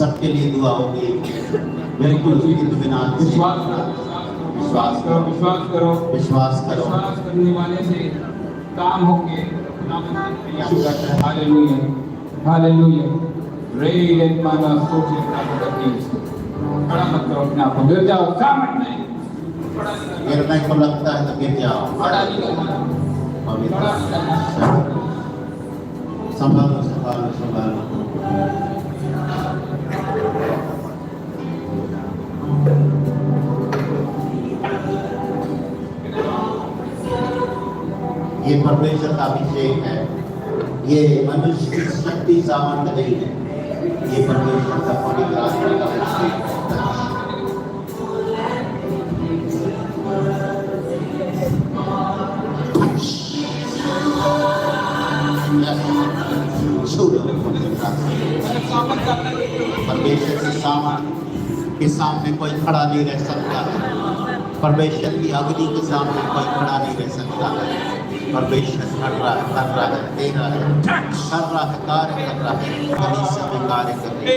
सबके लिए दुआ होगी। बिल्कुल बिना विश्वास करो, विश्वास करो, विश्वास करो। विश्वास करने वाले से काम होंगे। Hallelujah, hallelujah. रेड माना सोचे खड़ा मत करो अपने आप को, गिर जाओ, सामने नहीं गिरने को लगता है तो गिर जाओ। खड़ा नहीं करना, खड़ा नहीं करना। संभालो संभालो संभालो। ये परमेश्वर का अभिषेक है, ये मनुष्य की शक्ति सामर्थ्य नहीं है, ये परमेश्वर का पवित्र आत्मा का अभिषेक है। परमेश्वर के के सामने कोई खड़ा नहीं रह सकता है। परमेश्वर की अग्नि के सामने कोई खड़ा नहीं रह सकता है। परमेश्वर कर रहा है, दे रहा है, कर रहा है, कार्य कर रहा है, कलीसिया में कार्य कर रही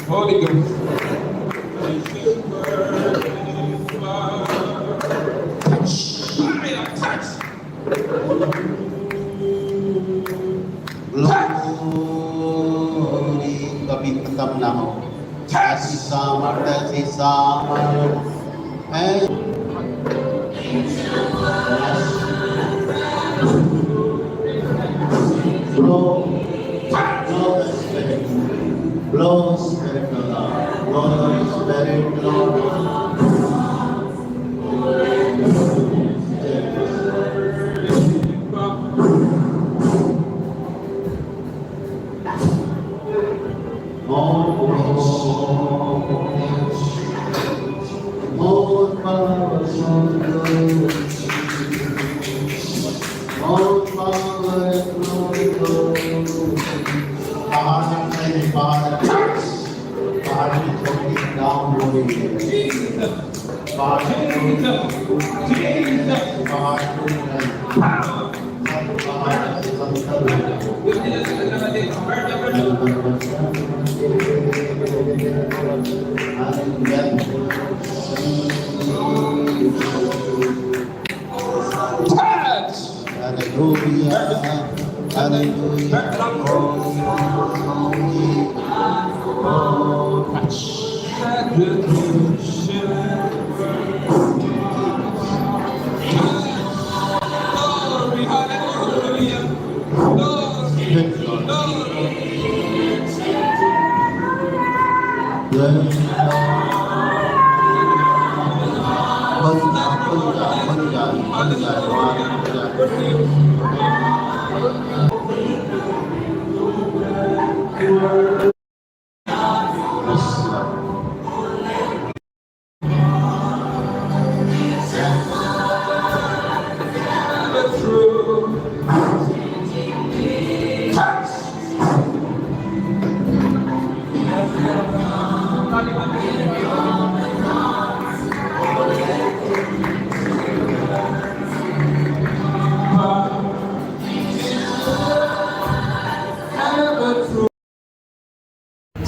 Holy Ghost. Glory कभी खत्म ना हो। ऐसी सामर्थ्य है। Blow the Spirit, blow Spirit of God, blow the Spirit, Lord.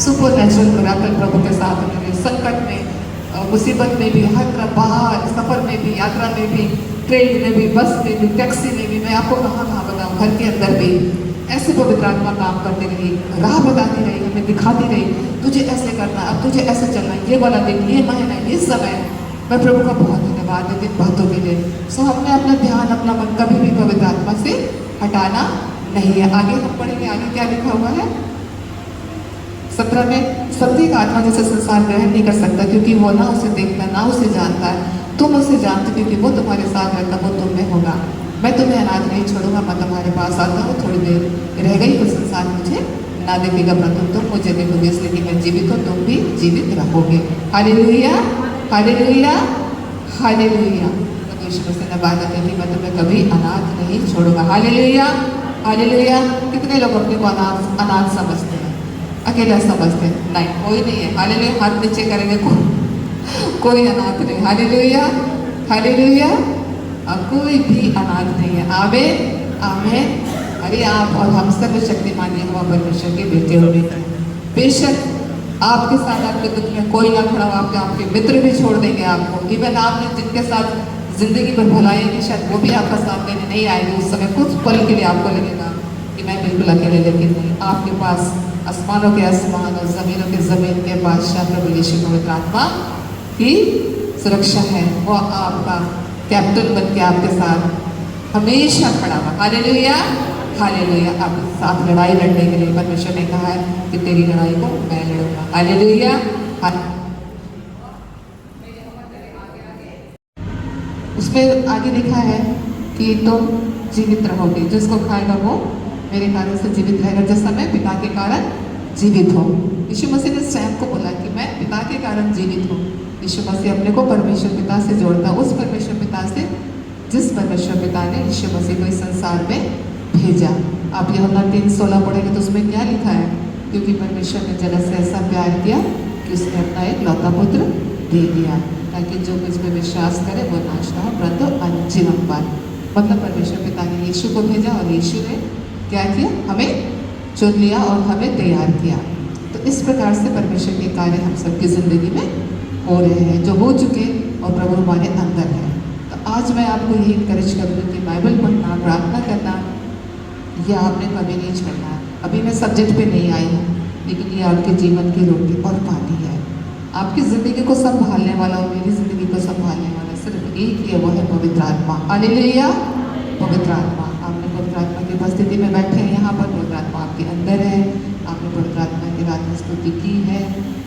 Supernatural miracle प्रभु के साथ उन्होंने संकट में, मुसीबत में भी, हर तरह बाहर, सफर में भी, यात्रा में भी, ट्रेन में भी, बस में भी, टैक्सी में भी, मैं आपको कहाँ कहाँ बताऊँ, घर के अंदर भी ऐसे पवित्र आत्मा काम करती रही, राह बताती रही, हमें दिखाती रही, तुझे ऐसे करना, अब तुझे ऐसे चलना, ये वाला दिन, ये महीना, ये समय। मैं प्रभु का बहुत धन्यवाद देती इन बातों के लिए। सो हमने अपना ध्यान, अपना मन कभी भी पवित्र आत्मा से हटाना नहीं है। आगे हम पढ़ेंगे, आगे क्या लिखा हुआ है 17 में, सत्य का आत्मा जैसे संसार ग्रहण नहीं कर सकता क्योंकि वो ना उसे देखता ना उसे जानता है, तुम उसे जानते क्योंकि वो तुम्हारे साथ रहता, वो तुम में होगा। मैं तुम्हें अनाथ नहीं छोड़ूंगा, मैं तुम्हारे पास आता हूँ, थोड़ी देर रह गई तो संसार मुझे ना देखेगा परंतु तुम मुझे देखोगे, इसलिए कि मैं जीवित हूँ, तुम भी जीवित रहोगे। Hallelujah, hallelujah, hallelujah. प्रभु यीशु मसीह ने वादा की कि मैं तुम्हें कभी अनाथ नहीं छोड़ूंगा। Hallelujah, hallelujah. कितने लोग अपने को अनाथ अनाथ समझते हैं, अकेला समझते हैं? नहीं, कोई नहीं है। हालेलुया, हाथ नीचे करेंगे, कोई अनाथ नहीं। Hallelujah, hallelujah. कोई भी अनाथ नहीं है। आमीन, आमीन। अरे आप और हम सर्वशक्तिमान यहोवा परमेश्वर के बेटे हो बेटे। बेशक आपके साथ आपके दुख में कोई ना खड़ा हो, आपके मित्र भी छोड़ देंगे आपको। इवन आपने जिनके साथ जिंदगी भर भलाई की, शायद वो भी आपका साथ देने नहीं आएगी। उस समय कुछ पल के लिए आपको लगेगा कि मैं बिल्कुल अकेले, लेकिन नहीं, आपके पास आसमानों के आसमान और जमीनों के जमीन के बादशाह प्रभु यीशु पवित्र आत्मा की सुरक्षा है। वो आपका कैप्टन बन के आपके साथ हमेशा खड़ा हुआ। Hallelujah, hallelujah. आपके साथ लड़ाई लड़ने के लिए परमेश्वर ने कहा है कि तेरी लड़ाई को मैं लड़ूंगा। हालेलुया। उसमें आगे लिखा है कि तुम जीवित रहोगे, जिसको खाएगा वो मेरे कारण से जीवित रहेगा, जैसा मैं पिता के कारण जीवित हूँ। यीशु मसीह ने स्वयं को बोला कि मैं पिता के कारण जीवित हूँ। यीशु मसीह अपने को परमेश्वर पिता से जोड़ता, उस परमेश्वर पिता से जिस परमेश्वर पिता ने यीशु मसीह को इस संसार में भेजा। आप यूहन्ना 3:16 पढ़ेंगे तो उसमें क्या लिखा है? क्योंकि परमेश्वर ने जगत से ऐसा प्यार किया कि उसने अपना एक लौता पुत्र दे दिया, ताकि जो मुझ पर विश्वास करे वो नाश ना हो परंतु जीवन पाए। मतलब परमेश्वर पिता ने यीशु को भेजा और यीशु ने क्या किया? हमें चुन लिया और हमें तैयार किया। तो इस प्रकार से परमेश्वर के कार्य हम सबकी ज़िंदगी में हो रहे हैं, जो हो चुके और प्रभु हमारे अंदर है। तो आज मैं आपको यही इनकरेज करूँगी कि बाइबल पढ़ना, प्रार्थना करना, यह आपने कभी नहीं छोड़ना है। अभी मैं सब्जेक्ट पे नहीं आई हूँ, लेकिन ये आपके जीवन की रोटी और पानी है। आपकी ज़िंदगी को संभालने वाला और मेरी ज़िंदगी को संभालने वाला सिर्फ एक ही है, वो है पवित्र आत्मा। हालेलुया, पवित्र आत्मा। आपने पवित्र आत्मा की उपस्थिति में बैठे हैं यहाँ पर, पवित्र आत्मा आपके अंदर है। आपने पवित्र आत्मा की रात में स्तुति की है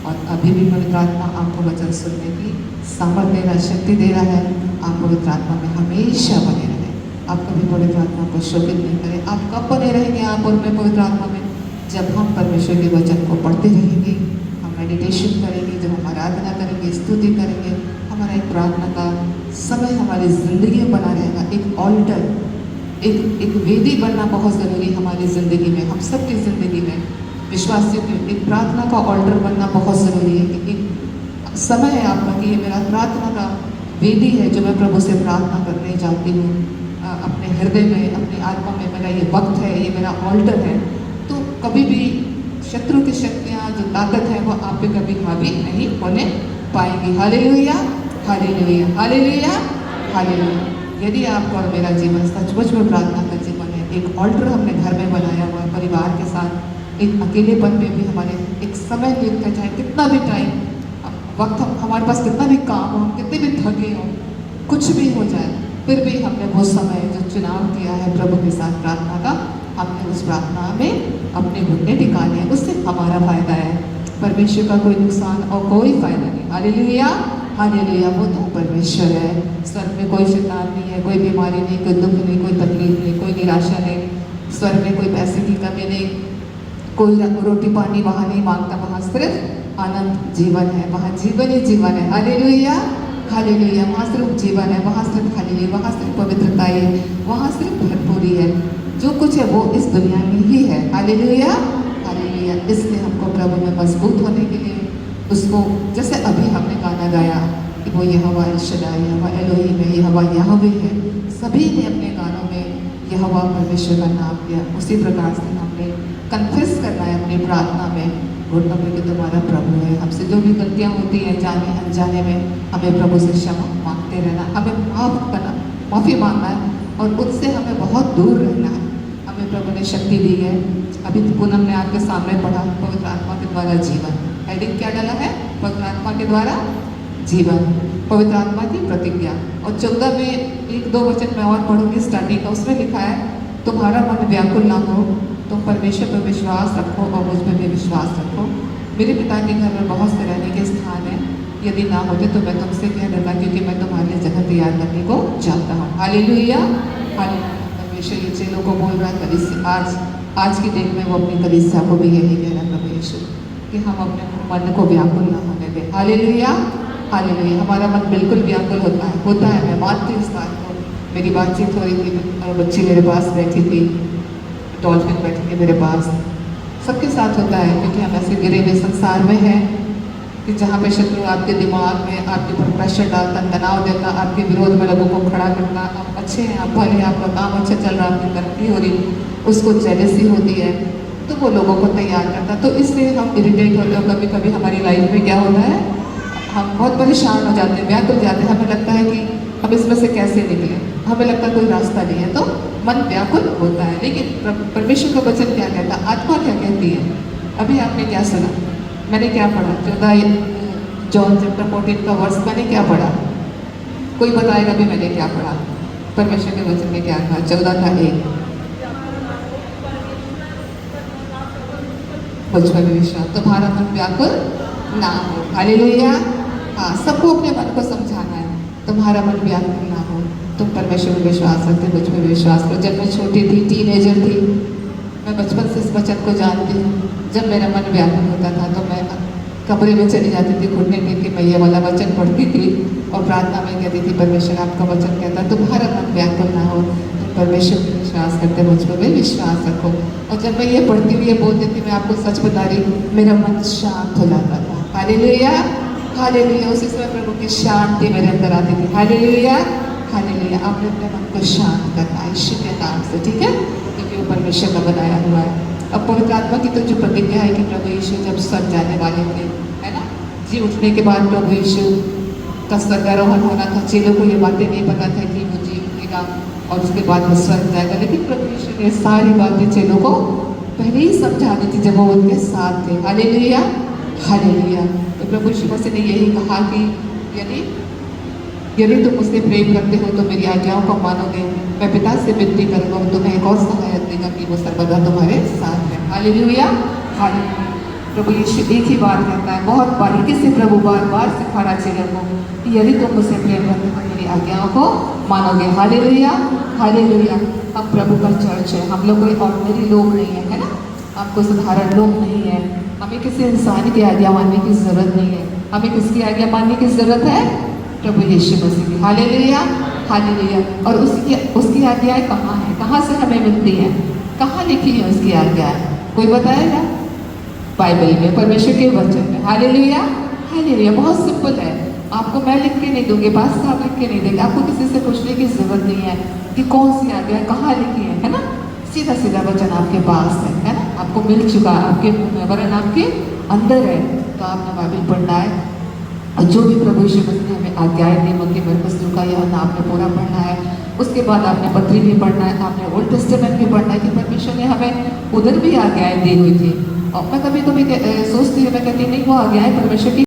और अभी भी पवित्र आत्मा आपको वचन सुनने की सामर्थ्य दे रहा है, शक्ति दे रहा है। आप पवित्र आत्मा में हमेशा बने रहें। आप कभी पवित्र आत्मा को शोकित नहीं करें। आप कब बने रहेंगे आप और मैं पवित्र आत्मा में? जब हम परमेश्वर के वचन को पढ़ते रहेंगे, हम मेडिटेशन करेंगे, जब हम आराधना करेंगे, स्तुति करेंगे, हमारा एक प्रार्थना का समय हमारी ज़िंदगी में बना रहेगा। एक ऑल्टर, एक वेदी बनना बहुत ज़रूरी हमारी ज़िंदगी में, हम सबकी ज़िंदगी में विश्वासियों की एक प्रार्थना का ऑल्टर बनना बहुत ज़रूरी है। कि एक समय है आपका कि ये मेरा प्रार्थना का वेदी है, जो मैं प्रभु से प्रार्थना करने जाती हूँ। अपने हृदय में, अपनी आत्मा में मेरा ये वक्त है, ये मेरा ऑल्टर है। तो कभी भी शत्रु की शक्तियाँ, जो ताकत है, वो आप पे कभी हावी नहीं होने पाएंगी। Hallelujah, hallelujah, hallelujah, hallelujah. यदि आपका और मेरा जीवन सचमुच में प्रार्थना का जीवन है, एक ऑल्टर हमने घर में बनाया हुआ है, परिवार के साथ, एक अकेलेपन में भी हमारे एक समय देखता, चाहे कितना भी टाइम वक्त हमारे पास, कितना भी काम हो, कितने भी थके हों, कुछ भी हो जाए, फिर भी हमने वो समय जो चुनाव किया है प्रभु के साथ प्रार्थना का, हमने उस प्रार्थना में अपने घुटने टिकाने हैं। उससे हमारा फायदा है, परमेश्वर का कोई नुकसान और कोई फायदा नहीं। Hallelujah, hallelujah. वो तो परमेश्वर है। स्वर्ग में कोई शैतान नहीं है, कोई बीमारी नहीं, कोई दुख नहीं, कोई तकलीफ नहीं, कोई निराशा नहीं। स्वर्ग में कोई पैसे की कमी नहीं, कोई रोटी पानी वहाँ नहीं मांगता। वहाँ सिर्फ आनंद जीवन है, वहाँ जीवन ही जीवन है। Hallelujah, hallelujah. वहाँ सिर्फ जीवन है, वहाँ सिर्फ हालेलुया, वहाँ सिर्फ पवित्रता है, वहाँ सिर्फ भरपूरी है। जो कुछ है वो इस दुनिया में ही है। Hallelujah, hallelujah. इसलिए हमको प्रभु में मजबूत होने के लिए, उसको जैसे अभी हमने गाना गाया कि वो यहोवा एल शद्दाई, यहोवा एलोहीम है, यहोवा याहवे है, सभी ने अपने गानों में यहोवा परमेश्वर का नाम लिया। उसी प्रकार से हमने कन्फेस करना है अपनी प्रार्थना में, घुटनों पे कि तुम्हारा प्रभु है। हमसे जो भी गलतियाँ होती हैं जाने अनजाने में, हमें प्रभु से क्षमा मांगते रहना, हमें माफ़ी मांगना है और उससे हमें बहुत दूर रहना है। हमें प्रभु ने शक्ति दी है। अभी पूनम ने आपके सामने पढ़ा, पवित्र आत्मा के द्वारा जीवन। हेडिंग क्या डाला है? पवित्र आत्मा के द्वारा जीवन, पवित्र आत्मा की प्रतिज्ञा। और 14 में 1-2 वचन मैं और पढ़ूंगी स्टार्टिंग का। उसमें लिखा है, तुम्हारा मन व्याकुल ना हो, तुम परमेश्वर पर विश्वास रखो और मुझ पर भी विश्वास रखो। मेरे पिता के घर में बहुत से रहने के स्थान है, यदि ना होते तो मैं तुमसे कह देता, क्योंकि मैं तुम्हारे लिए जगह तैयार करने को चाहता हूँ। Hallelujah, hallelujah. परमेश्वर ये चेलों को बोल रहा है कलीसिया आज की डेट में वो अपनी कलीसिया को भी यही कह रहा है प्रभु यीशु कि हम अपने मन को व्याकुल ना होने दें। Hallelujah hallelujah. हमारा मन बिल्कुल व्याकुल होता है। मैं मानती हूँ इस बात को। मेरी बातचीत हो रही थी और बच्ची मेरे पास बैठी थी, डॉल्फिन बैठी थी मेरे पास। सबके साथ होता है क्योंकि हम ऐसे गिरे हुए संसार में हैं कि जहाँ पे शत्रु आपके दिमाग में आपके ऊपर प्रेशर डालता, तनाव देता, आपके विरोध में लोगों को खड़ा करता। आप अच्छे हैं, आप भले, आपका काम अच्छा चल रहा, आपकी तरक्की हो रही, उसको जेलसी होती है तो वो लोगों को तैयार करता। तो इसलिए हम इरिटेट होते हैं। कभी कभी हमारी लाइफ में क्या होता है, हम बहुत परेशान हो जाते हैं, व्याकुल जाते हैं। हमें लगता है कि हम इसमें से कैसे निकले, हमें लगता है कोई रास्ता नहीं है, तो मन व्याकुल होता है। लेकिन परमेश्वर का वचन क्या कहता है, आत्मा क्या कहती है? अभी आपने क्या सुना, मैंने क्या पढ़ा? 14 जॉन चैप्टर 14 का वर्ष मैंने क्या पढ़ा? कोई बताएगा भी मैंने क्या पढ़ा? परमेश्वर के वचन में क्या कहा? 14 का 1, मुझ पर विश्वास, तुम्हारा मन व्याकुल ना हो। हालेलुया। हाँ, सबको अपने मन को समझाना है, तुम्हारा मन व्याकुल ना हो। तुम परमेश्वर में विश्वास रखते, मुझ पर विश्वास करो। जब मैं छोटी थी, टीनेजर थी, मैं बचपन से इस वचन को जानती हूँ। जब मेरा मन व्याकुल होता था तो मैं कमरे में चली जाती थी, घुटने टेक के मैं ये वाला वचन पढ़ती थी और प्रार्थना में कहती थी, परमेश्वर आपका वचन कहता है तुम्हारा मन व्याकुल ना हो, तुम परमेश्वर में विश्वास करते, मुझ पर भी विश्वास रखो। और जब मैं ये पढ़ती हुई ये बोलती थी, मैं आपको सच बता रही, मेरा मन शांत हो जाता था। Hallelujah hallelujah. उसी समय प्रभु की शांति मेरे अंदर आती थी। Hallelujah hallelujah. आपने अपने मन को शांत करना है यीशु के नाम से, ठीक है, क्योंकि वो परमेश्वर का बनाया हुआ है। अब पवित्र आत्मा की तो जो प्रतिज्ञा है कि प्रभु यीशु जब स्वर्ग जाने वाले थे, है ना, जी उठने के बाद प्रभु यीशु का स्वर्गारोहण होना था। चेलों को ये बातें नहीं पता था कि वो जी उठेगा और उसके बाद वो स्वर्ग जाएगा, लेकिन प्रभु यीशु ने सारी बातें चेलों को पहले ही समझा दी थी जब वो उनके साथ थे। Hallelujah hallelujah. तो प्रभु यीशु मसीह ने यही कहा कि यदि तुम मुझसे प्रेम करते हो तो मेरी आज्ञाओं को मानोगे। मैं पिता से विनती करूँगा, तुम्हें एक और सहायक देगा कि वो सर्वदा तुम्हारे साथ है। Hallelujah hallelujah. प्रभु यीशु एक ही बात कहता है, बहुत बारीकी से प्रभु बार बार सिखा रहा चेलों को कि यदि तुम मुझसे प्रेम करते हो मेरी आज्ञाओं को मानोगे। Hallelujah hallelujah. हम प्रभु का चर्च है, हम लोग कोई ऑर्डिनरी लोग नहीं है, है ना, हम कोई साधारण लोग नहीं है। हमें किसी इंसान की आज्ञा मानने की जरूरत नहीं है। हमें किसकी आज्ञा मानने की जरूरत है? प्रभु यीशु मसीह की। Hallelujah hallelujah. और उसकी आज्ञाएं कहाँ हैं, कहाँ से हमें मिलती हैं, कहाँ लिखी है उसकी आज्ञाएं? कोई बताएगा? बाइबल में, परमेश्वर के वचन में। Hallelujah hallelujah. बहुत सिंपल है, आपको मैं लिख के नहीं दूंगी, पास साहब लिख के नहीं देंगे, आपको किसी से पूछने की जरूरत नहीं है कि कौन सी आज्ञा कहाँ लिखी है ना, सीधा सीधा वचन आपके पास है ना, आपको मिल चुका है, आपके वरन आपके अंदर है। तो आपने बाइबल पढ़ना है और जो भी प्रभु यीशु मसीह ने हमें आज्ञाएं दी, मत्ती मरकुस लूका यूहन्ना आपने पूरा पढ़ना है। उसके बाद आपने पत्री भी पढ़ना है, आपने ओल्ड टेस्टामेंट भी पढ़ना है कि परमेश्वर ने हमें उधर भी आज्ञाएं दी हुई थी। और मैं कभी कभी सोचती हूँ, मैं कहती नहीं, वो आज्ञाएं परमेश्वर की